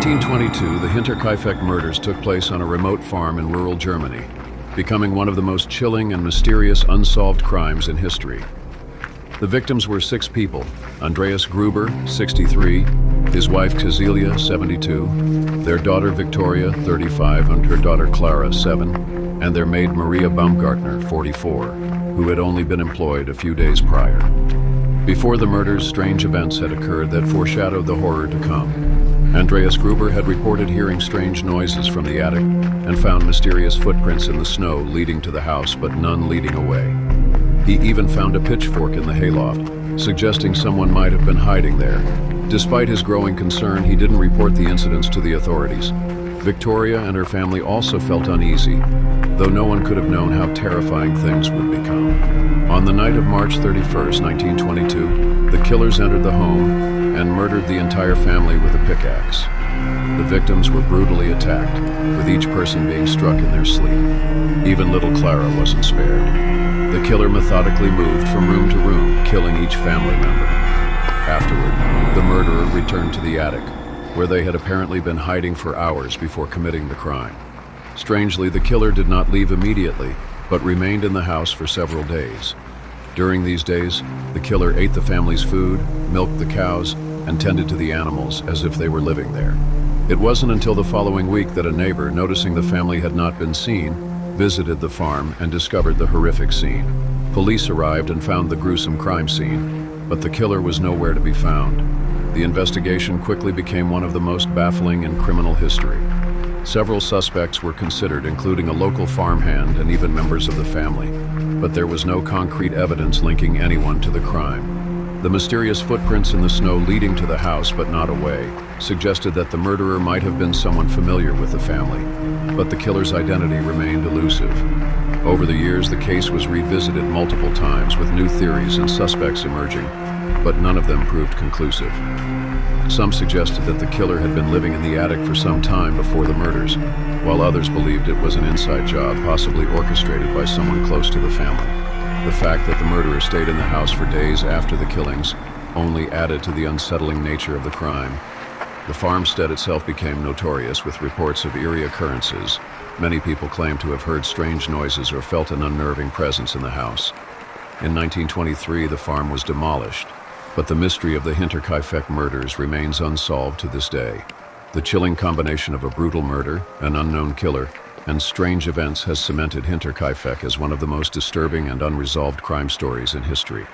1922, the Hinterkaifeck murders took place on a remote farm in rural Germany, becoming one of the most chilling and mysterious unsolved crimes in history. The victims were 6 people: Andreas Gruber, 63, his wife Cecilia, 72, their daughter Victoria, 35, and her daughter Clara, 7, and their maid Maria Baumgartner, 44, who had only been employed a few days prior. Before the murders, strange events had occurred that foreshadowed the horror to come. Andreas Gruber had reported hearing strange noises from the attic and found mysterious footprints in the snow leading to the house, but none leading away. He even found a pitchfork in the hayloft, suggesting someone might have been hiding there. Despite his growing concern, he didn't report the incidents to the authorities. Victoria and her family also felt uneasy, though no one could have known how terrifying things would become. On the night of March 31st, 1922, the killers entered the home and murdered the entire family with a pickaxe. The victims were brutally attacked, with each person being struck in their sleep. Even little Clara wasn't spared. The killer methodically moved from room to room, killing each family member. Afterward, the murderer returned to the attic, where they had apparently been hiding for hours before committing the crime. Strangely, the killer did not leave immediately, but remained in the house for several days. During these days, the killer ate the family's food, milked the cows, and tended to the animals as if they were living there. It wasn't until the following week that a neighbor, noticing the family had not been seen, visited the farm and discovered the horrific scene. Police arrived and found the gruesome crime scene, but the killer was nowhere to be found. The investigation quickly became one of the most baffling in criminal history. Several suspects were considered, including a local farmhand and even members of the family, but there was no concrete evidence linking anyone to the crime. The mysterious footprints in the snow leading to the house, but not away, suggested that the murderer might have been someone familiar with the family, but the killer's identity remained elusive. Over the years, the case was revisited multiple times with new theories and suspects emerging, but none of them proved conclusive. Some suggested that the killer had been living in the attic for some time before the murders, while others believed it was an inside job, possibly orchestrated by someone close to the family. The fact that the murderer stayed in the house for days after the killings only added to the unsettling nature of the crime. The farmstead itself became notorious with reports of eerie occurrences. Many people claimed to have heard strange noises or felt an unnerving presence in the house. In 1923, the farm was demolished, but the mystery of the Hinterkaifeck murders remains unsolved to this day. The chilling combination of a brutal murder, an unknown killer, and strange events has cemented Hinterkaifeck as one of the most disturbing and unresolved crime stories in history.